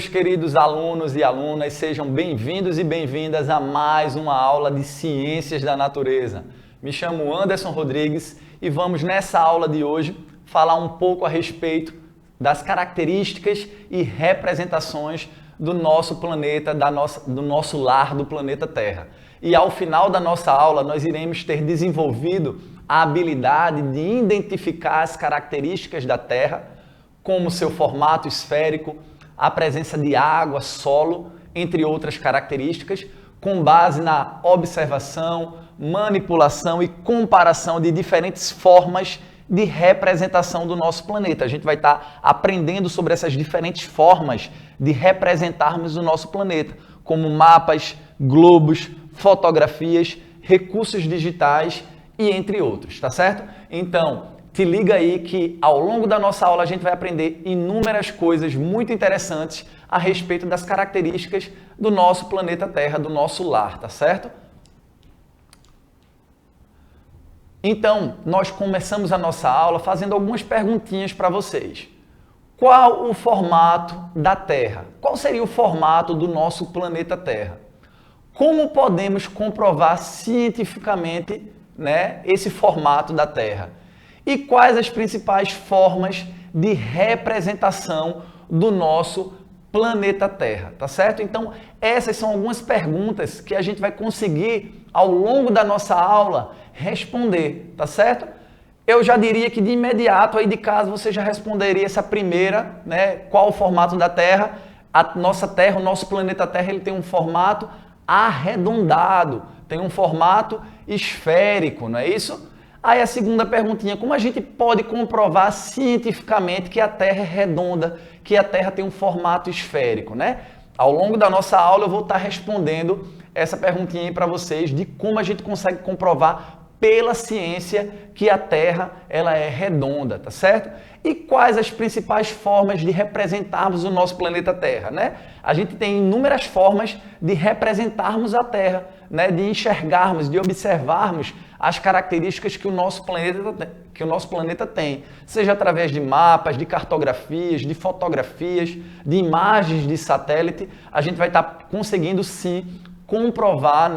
queridos alunos e alunas, sejam bem-vindos e bem-vindas a mais uma aula de Ciências da Natureza. Me chamo Anderson Rodrigues e vamos nessa aula de hoje falar um pouco a respeito das características e representações do nosso planeta, do nosso lar, do planeta Terra. E ao final da nossa aula, nós iremos ter desenvolvido a habilidade de identificar as características da Terra, como seu formato esférico, a presença de água, solo, entre outras características, com base na observação, manipulação e comparação de diferentes formas de representação do nosso planeta. A gente vai estar aprendendo sobre essas diferentes formas de representarmos o nosso planeta, como mapas, globos, fotografias, recursos digitais e entre outros, tá certo? Então, te liga aí que ao longo da nossa aula a gente vai aprender inúmeras coisas muito interessantes a respeito das características do nosso planeta Terra, do nosso lar, tá certo? Então, nós começamos a nossa aula fazendo algumas perguntinhas para vocês. Qual o formato da Terra? Qual seria o formato do nosso planeta Terra? Como podemos comprovar cientificamente, esse formato da Terra? E quais as principais formas de representação do nosso planeta Terra, tá certo? Então, essas são algumas perguntas que a gente vai conseguir, ao longo da nossa aula, responder, tá certo? Eu já diria que de imediato, aí de casa, você já responderia essa primeira, qual o formato da Terra? A nossa Terra, o nosso planeta Terra, ele tem um formato arredondado, tem um formato esférico, não é isso? Aí a segunda perguntinha, como a gente pode comprovar cientificamente que a Terra é redonda, que a Terra tem um formato esférico, Ao longo da nossa aula eu vou estar respondendo essa perguntinha aí para vocês de como a gente consegue comprovar pela ciência que a Terra ela é redonda, tá certo? E quais as principais formas de representarmos o nosso planeta Terra, A gente tem inúmeras formas de representarmos a Terra, de enxergarmos, de observarmos as características que o nosso planeta tem, seja através de mapas, de cartografias, de fotografias, de imagens de satélite, a gente vai estar conseguindo sim comprovar,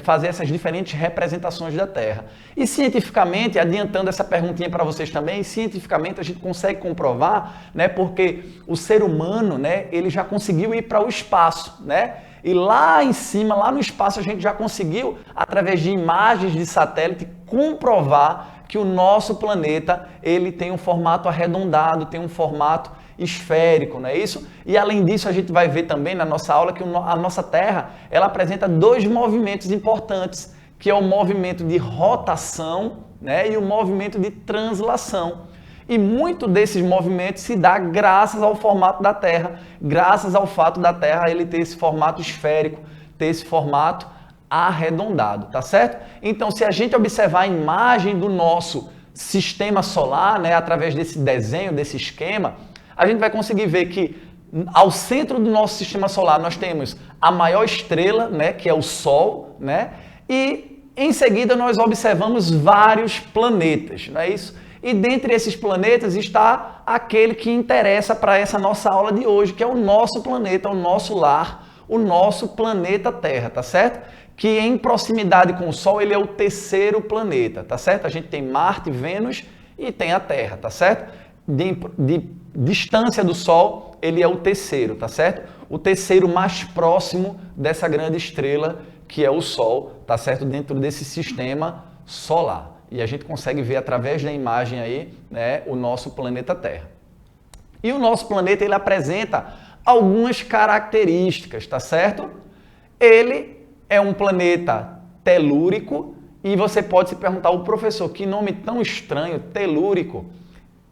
fazer essas diferentes representações da Terra. E cientificamente, adiantando essa perguntinha para vocês também, cientificamente a gente consegue comprovar, porque o ser humano, ele já conseguiu ir para o espaço, E lá em cima, lá no espaço, a gente já conseguiu, através de imagens de satélite, comprovar que o nosso planeta ele tem um formato arredondado, tem um formato esférico, não é isso? E além disso, a gente vai ver também na nossa aula que a nossa Terra ela apresenta dois movimentos importantes, que é o movimento de rotação, e o movimento de translação. E muito desses movimentos se dá graças ao formato da Terra, graças ao fato da Terra ele ter esse formato esférico, ter esse formato arredondado, tá certo? Então, se a gente observar a imagem do nosso sistema solar, através desse desenho, desse esquema, a gente vai conseguir ver que ao centro do nosso sistema solar nós temos a maior estrela, que é o Sol, e em seguida nós observamos vários planetas, não é isso? E dentre esses planetas está aquele que interessa para essa nossa aula de hoje, que é o nosso planeta, o nosso lar, o nosso planeta Terra, tá certo? Que em proximidade com o Sol ele é o terceiro planeta, tá certo? A gente tem Marte, Vênus e tem a Terra, tá certo? De distância do Sol, ele é o terceiro, tá certo? O terceiro mais próximo dessa grande estrela que é o Sol, tá certo? Dentro desse sistema solar. E a gente consegue ver através da imagem aí, o nosso planeta Terra. E o nosso planeta ele apresenta algumas características, tá certo? Ele é um planeta telúrico e você pode se perguntar, o professor, que nome tão estranho, telúrico?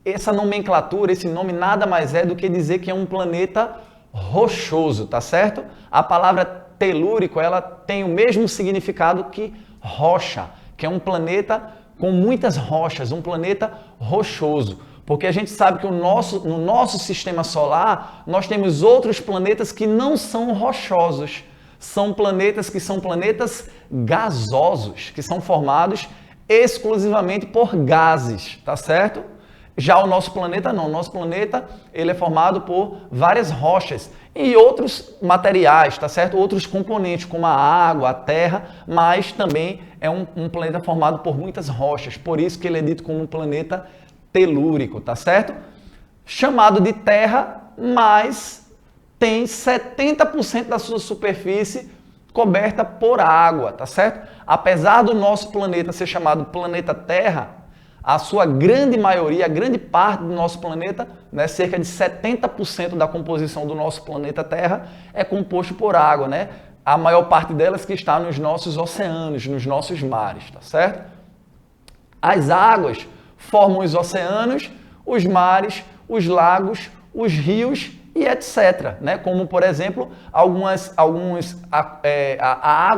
Essa nomenclatura, esse nome nada mais é do que dizer que é um planeta rochoso, tá certo? A palavra telúrico, ela tem o mesmo significado que rocha, que é um planeta com muitas rochas, um planeta rochoso. Porque a gente sabe que no nosso sistema solar, nós temos outros planetas que não são rochosos. São planetas que são planetas gasosos, que são formados exclusivamente por gases, tá certo? Já o nosso planeta não. O nosso planeta ele é formado por várias rochas e outros materiais, tá certo? Outros componentes, como a água, a terra, mas também é um planeta formado por muitas rochas. Por isso que ele é dito como um planeta telúrico, tá certo? Chamado de Terra, mas tem 70% da sua superfície coberta por água, tá certo? Apesar do nosso planeta ser chamado planeta Terra, a sua grande maioria, a grande parte do nosso planeta, né, cerca de 70% da composição do nosso planeta Terra é composto por água, né? A maior parte delas que está nos nossos oceanos, nos nossos mares, tá certo? As águas formam os oceanos, os mares, os lagos, os rios e etc. Né? Como, por exemplo, a água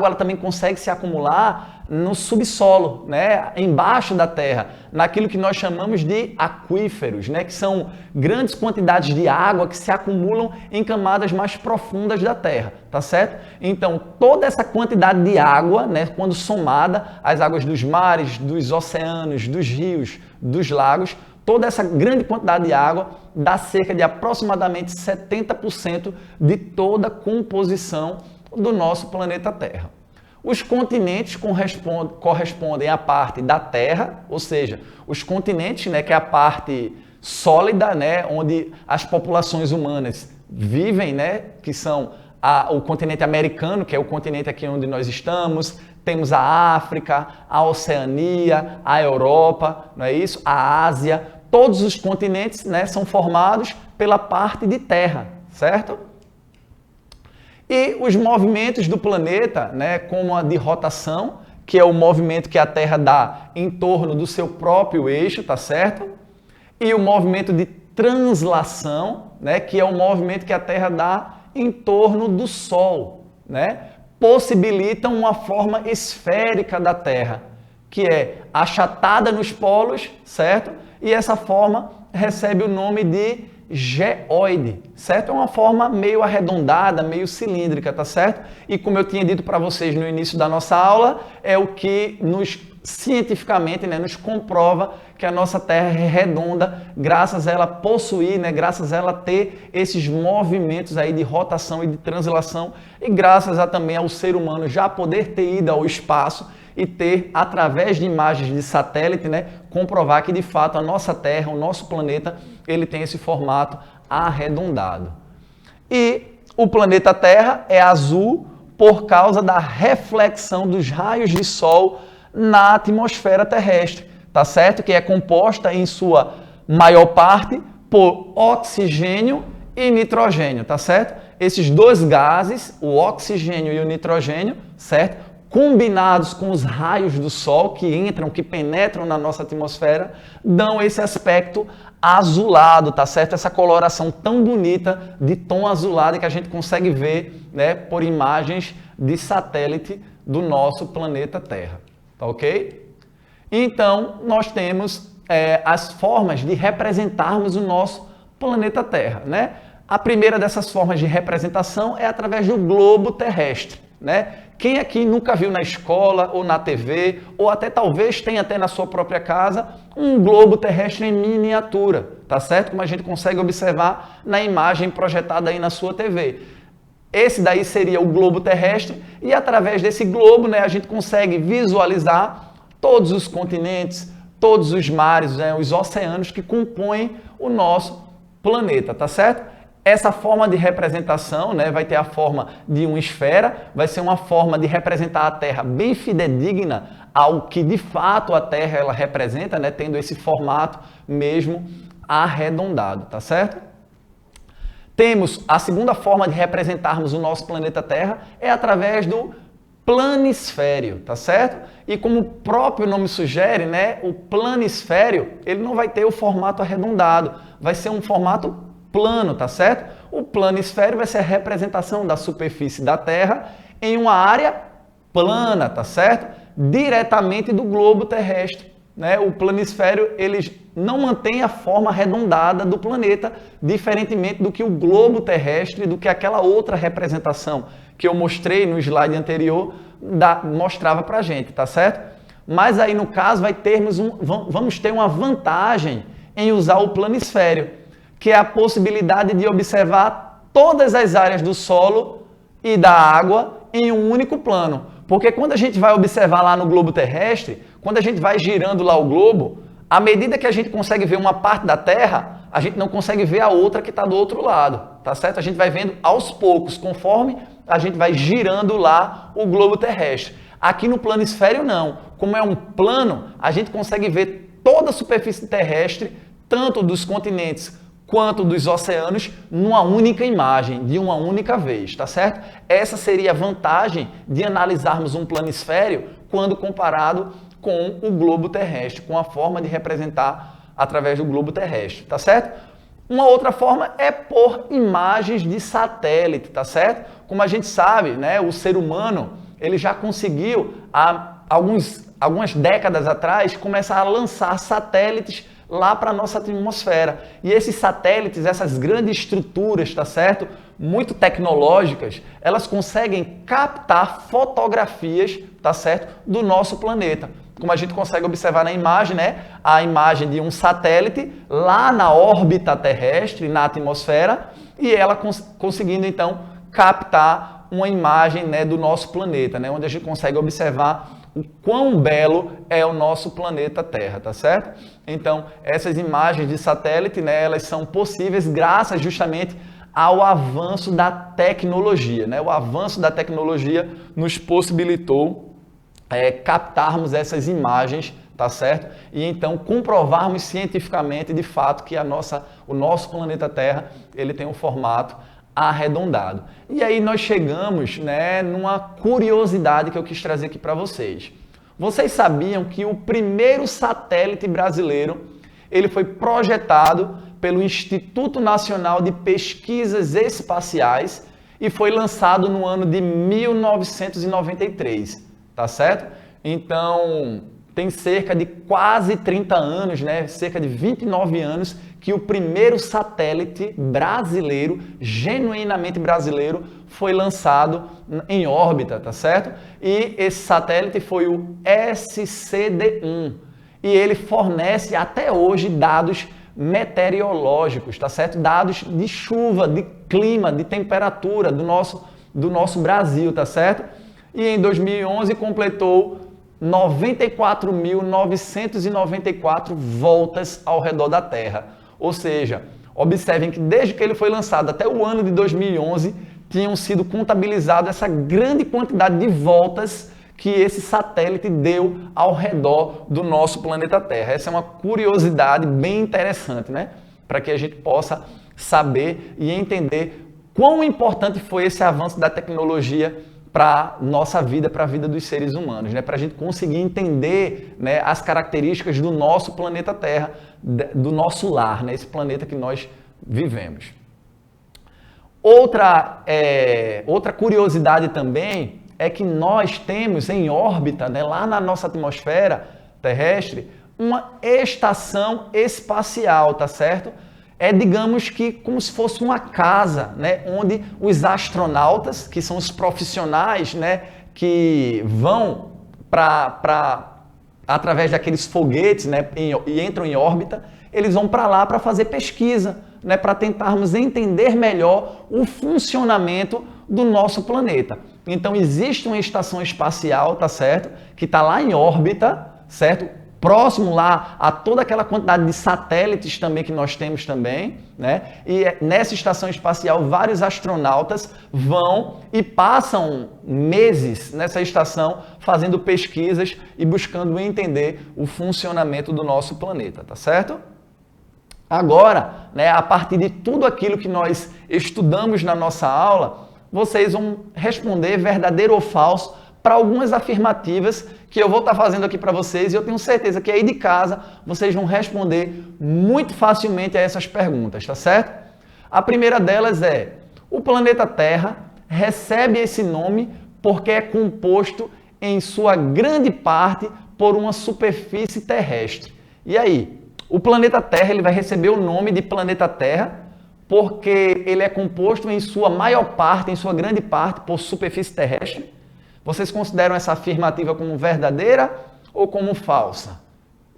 ela também consegue se acumular no subsolo, né? Embaixo da terra, naquilo que nós chamamos de aquíferos, né? Que são grandes quantidades de água que se acumulam em camadas mais profundas da terra, tá certo? Então, toda essa quantidade de água, né, quando somada às águas dos mares, dos oceanos, dos rios, dos lagos, toda essa grande quantidade de água dá cerca de aproximadamente 70% de toda a composição do nosso planeta Terra. Os continentes correspondem à parte da Terra, ou seja, os continentes, né, que é a parte sólida, né, onde as populações humanas vivem, né, que são o continente americano, que é o continente aqui onde nós estamos, temos a África, a Oceania, a Europa, não é isso? A Ásia, todos os continentes, né, são formados pela parte de terra, certo? E os movimentos do planeta, né, como a de rotação, que é o movimento que a Terra dá em torno do seu próprio eixo, tá certo? E o movimento de translação, né, que é o movimento que a Terra dá em torno do Sol, né? Possibilitam uma forma esférica da Terra, que é achatada nos polos, certo? E essa forma recebe o nome de geóide, certo? É uma forma meio arredondada, meio cilíndrica, tá certo? E como eu tinha dito para vocês no início da nossa aula, é o que cientificamente, né, nos comprova que a nossa Terra é redonda, graças a ela possuir, né, graças a ela ter esses movimentos aí de rotação e de translação, e graças a também ao ser humano já poder ter ido ao espaço e ter, através de imagens de satélite, né, comprovar que de fato a nossa Terra, o nosso planeta, ele tem esse formato arredondado. E o planeta Terra é azul por causa da reflexão dos raios de Sol na atmosfera terrestre, tá certo? Que é composta em sua maior parte por oxigênio e nitrogênio, tá certo? Esses dois gases, o oxigênio e o nitrogênio, certo? Combinados com os raios do Sol que penetram na nossa atmosfera, dão esse aspecto azulado, tá certo? Essa coloração tão bonita de tom azulado que a gente consegue ver, né, por imagens de satélite do nosso planeta Terra, tá ok? Então, nós temos as formas de representarmos o nosso planeta Terra, né? A primeira dessas formas de representação é através do globo terrestre, né? Quem aqui nunca viu na escola ou na TV, ou até talvez tenha até na sua própria casa, um globo terrestre em miniatura, tá certo? Como a gente consegue observar na imagem projetada aí na sua TV. Esse daí seria o globo terrestre e através desse globo, né, a gente consegue visualizar todos os continentes, todos os mares, né, os oceanos que compõem o nosso planeta, tá certo? Essa forma de representação, né, vai ter a forma de uma esfera, vai ser uma forma de representar a Terra bem fidedigna ao que de fato a Terra ela representa, né, tendo esse formato mesmo arredondado, tá certo? Temos a segunda forma de representarmos o nosso planeta Terra é através do planisfério, tá certo? E como o próprio nome sugere, né, o planisfério, ele não vai ter o formato arredondado, vai ser um formato plano, tá certo? O planisfério vai ser a representação da superfície da Terra em uma área plana, tá certo? Diretamente do globo terrestre, né? O planisfério, ele não mantém a forma arredondada do planeta, diferentemente do que o globo terrestre, do que aquela outra representação que eu mostrei no slide anterior, mostrava pra gente, tá certo? Mas aí no caso vamos ter uma vantagem em usar o planisfério, que é a possibilidade de observar todas as áreas do solo e da água em um único plano. Porque quando a gente vai observar lá no globo terrestre, quando a gente vai girando lá o globo, à medida que a gente consegue ver uma parte da Terra, a gente não consegue ver a outra que está do outro lado, tá certo? A gente vai vendo aos poucos, conforme a gente vai girando lá o globo terrestre. Aqui no planisfério não. Como é um plano, a gente consegue ver toda a superfície terrestre, tanto dos continentes quanto dos oceanos, numa única imagem, de uma única vez, tá certo? Essa seria a vantagem de analisarmos um planisfério quando comparado com o globo terrestre, com a forma de representar através do globo terrestre, tá certo? Uma outra forma é por imagens de satélite, tá certo? Como a gente sabe, né, o ser humano, ele já conseguiu, há algumas décadas atrás, começar a lançar satélites lá para a nossa atmosfera. E esses satélites, essas grandes estruturas, tá certo? Muito tecnológicas, elas conseguem captar fotografias, tá certo? Do nosso planeta. Como a gente consegue observar na imagem, né? A imagem de um satélite lá na órbita terrestre, na atmosfera, e ela conseguindo, então, captar uma imagem, né, do nosso planeta, né? Onde a gente consegue observar o quão belo é o nosso planeta Terra, tá certo? Então, essas imagens de satélite, né, elas são possíveis graças justamente ao avanço da tecnologia, né? O avanço da tecnologia nos possibilitou captarmos essas imagens, tá certo? E então comprovarmos cientificamente, de fato, que o nosso planeta Terra, ele tem um formato arredondado. E aí nós chegamos, né, numa curiosidade que eu quis trazer aqui para vocês. Vocês sabiam que o primeiro satélite brasileiro, ele foi projetado pelo Instituto Nacional de Pesquisas Espaciais e foi lançado no ano de 1993, tá certo? Então, tem cerca de quase 30 anos, né, cerca de 29 anos, que o primeiro satélite brasileiro, genuinamente brasileiro, foi lançado em órbita, tá certo? E esse satélite foi o SCD-1. E ele fornece até hoje dados meteorológicos, tá certo? Dados de chuva, de clima, de temperatura do nosso Brasil, tá certo? E em 2011 completou 94.994 voltas ao redor da Terra. Ou seja, observem que desde que ele foi lançado até o ano de 2011, tinham sido contabilizadas essa grande quantidade de voltas que esse satélite deu ao redor do nosso planeta Terra. Essa é uma curiosidade bem interessante, né? Para que a gente possa saber e entender quão importante foi esse avanço da tecnologia para a nossa vida, para a vida dos seres humanos, né? Para a gente conseguir entender, né, as características do nosso planeta Terra, do nosso lar, né? Esse planeta que nós vivemos. Outra curiosidade também é que nós temos em órbita, né, lá na nossa atmosfera terrestre, uma estação espacial, tá certo? É, digamos que, como se fosse uma casa, né, onde os astronautas, que são os profissionais, né, que vão através daqueles foguetes, né, e entram em órbita, eles vão para lá para fazer pesquisa, né, para tentarmos entender melhor o funcionamento do nosso planeta. Então, existe uma estação espacial, tá certo, que está lá em órbita, certo? Próximo lá a toda aquela quantidade de satélites também que nós temos também, né? E nessa estação espacial vários astronautas vão e passam meses nessa estação fazendo pesquisas e buscando entender o funcionamento do nosso planeta, tá certo? Agora, né, a partir de tudo aquilo que nós estudamos na nossa aula, vocês vão responder verdadeiro ou falso para algumas afirmativas que eu vou estar fazendo aqui para vocês, e eu tenho certeza que aí de casa vocês vão responder muito facilmente a essas perguntas, tá certo? A primeira delas é: o planeta Terra recebe esse nome porque é composto em sua grande parte por uma superfície terrestre. E aí, o planeta Terra ele vai receber o nome de planeta Terra porque ele é composto em sua maior parte, em sua grande parte, por superfície terrestre? Vocês consideram essa afirmativa como verdadeira ou como falsa?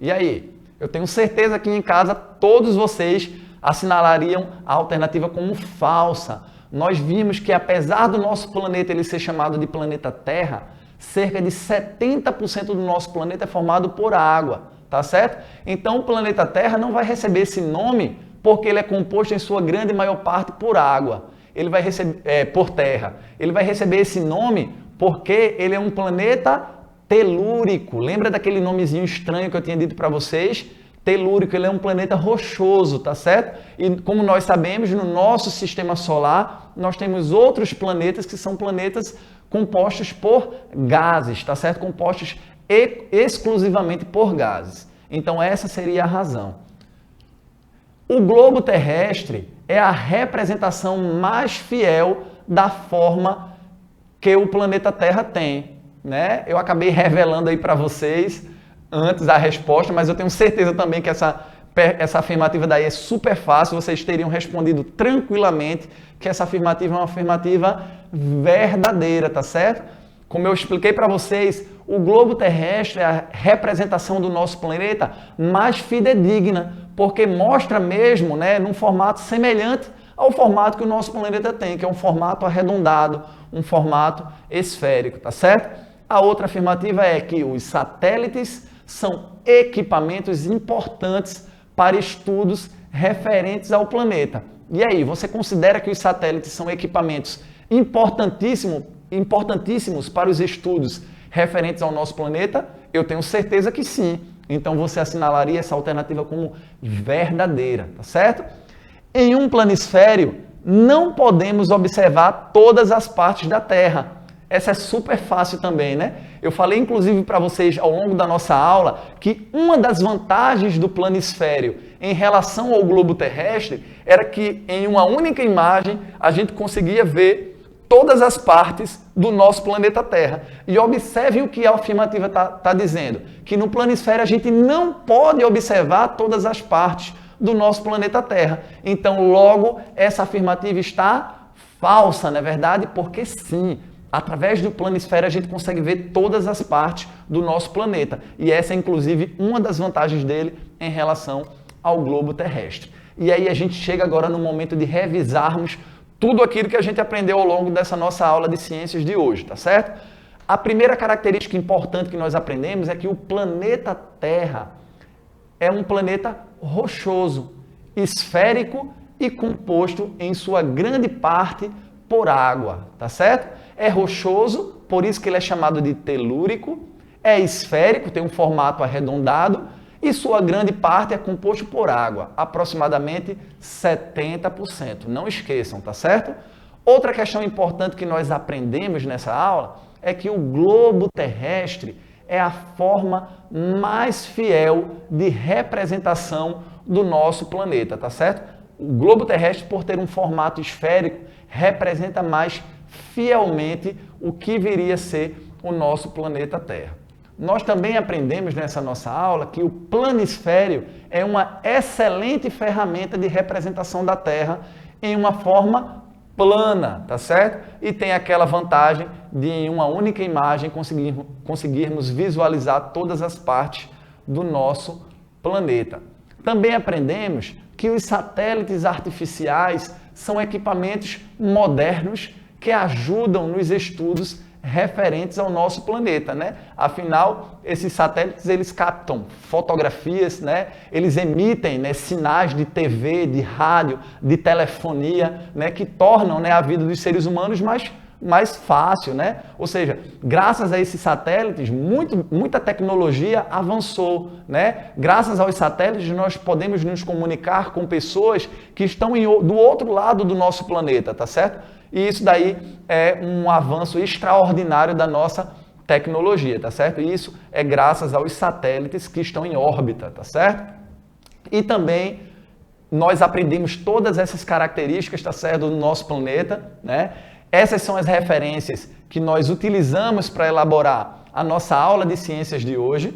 E aí? Eu tenho certeza que em casa todos vocês assinalariam a alternativa como falsa. Nós vimos que apesar do nosso planeta ele ser chamado de planeta Terra, cerca de 70% do nosso planeta é formado por água, tá certo? Então o planeta Terra não vai receber esse nome porque ele é composto em sua grande maior parte por água. Ele vai receber por terra. Ele vai receber esse nome porque ele é um planeta telúrico. Lembra daquele nomezinho estranho que eu tinha dito para vocês? Telúrico, ele é um planeta rochoso, tá certo? E como nós sabemos, no nosso sistema solar, nós temos outros planetas que são planetas compostos por gases, tá certo? Compostos exclusivamente por gases. Então essa seria a razão. O globo terrestre é a representação mais fiel da forma que o planeta Terra tem, né? Eu acabei revelando aí para vocês antes a resposta, mas eu tenho certeza também que essa afirmativa daí é super fácil, vocês teriam respondido tranquilamente que essa afirmativa é uma afirmativa verdadeira, tá certo? Como eu expliquei para vocês, o globo terrestre é a representação do nosso planeta mais fidedigna, porque mostra mesmo, né, num formato semelhante ao formato que o nosso planeta tem, que é um formato arredondado, um formato esférico, tá certo? A outra afirmativa é que os satélites são equipamentos importantes para estudos referentes ao planeta. E aí, você considera que os satélites são equipamentos importantíssimos para os estudos referentes ao nosso planeta? Eu tenho certeza que sim. Então você assinalaria essa alternativa como verdadeira, tá certo? Em um planisfério, não podemos observar todas as partes da Terra. Essa é super fácil também, né? Eu falei inclusive para vocês ao longo da nossa aula que uma das vantagens do planisfério em relação ao globo terrestre era que em uma única imagem a gente conseguia ver todas as partes do nosso planeta Terra. E observe o que a afirmativa está dizendo, que no planisfério a gente não pode observar todas as partes do nosso planeta Terra. Então, logo, essa afirmativa está falsa, não é verdade? Porque sim, através do planisfério a gente consegue ver todas as partes do nosso planeta. E essa é, inclusive, uma das vantagens dele em relação ao globo terrestre. E aí a gente chega agora no momento de revisarmos tudo aquilo que a gente aprendeu ao longo dessa nossa aula de ciências de hoje, tá certo? A primeira característica importante que nós aprendemos é que o planeta Terra é um planeta rochoso, esférico e composto em sua grande parte por água, tá certo? É rochoso, por isso que ele é chamado de telúrico, é esférico, tem um formato arredondado e sua grande parte é composto por água, aproximadamente 70%. Não esqueçam, tá certo? Outra questão importante que nós aprendemos nessa aula é que o globo terrestre é a forma mais fiel de representação do nosso planeta, tá certo? O globo terrestre, por ter um formato esférico, representa mais fielmente o que viria a ser o nosso planeta Terra. Nós também aprendemos nessa nossa aula que o planisfério é uma excelente ferramenta de representação da Terra em uma forma plana, tá certo? E tem aquela vantagem de em uma única imagem conseguirmos visualizar todas as partes do nosso planeta. Também aprendemos que os satélites artificiais são equipamentos modernos que ajudam nos estudos referentes ao nosso planeta, né? Afinal, esses satélites, eles captam fotografias, né? Eles emitem, né, sinais de TV, de rádio, de telefonia, né, que tornam, né, a vida dos seres humanos mais fácil, né? Ou seja, graças a esses satélites, muita tecnologia avançou, né? Graças aos satélites, nós podemos nos comunicar com pessoas que estão do outro lado do nosso planeta, tá certo? E isso daí é um avanço extraordinário da nossa tecnologia, tá certo? E isso é graças aos satélites que estão em órbita, tá certo? E também nós aprendemos todas essas características, tá certo, do nosso planeta, né? Essas são as referências que nós utilizamos para elaborar a nossa aula de ciências de hoje.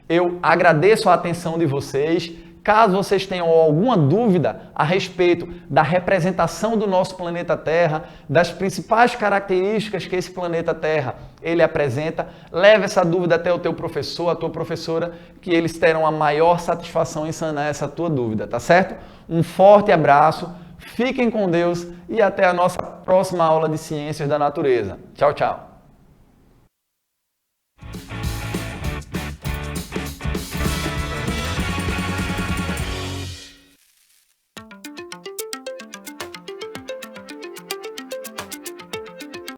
Eu agradeço a atenção de vocês, Caso vocês tenham alguma dúvida a respeito da representação do nosso planeta Terra, das principais características que esse planeta Terra ele apresenta, leve essa dúvida até o teu professor, a tua professora, que eles terão a maior satisfação em sanar essa tua dúvida, tá certo? Um forte abraço, fiquem com Deus e até a nossa próxima aula de Ciências da Natureza. Tchau, tchau!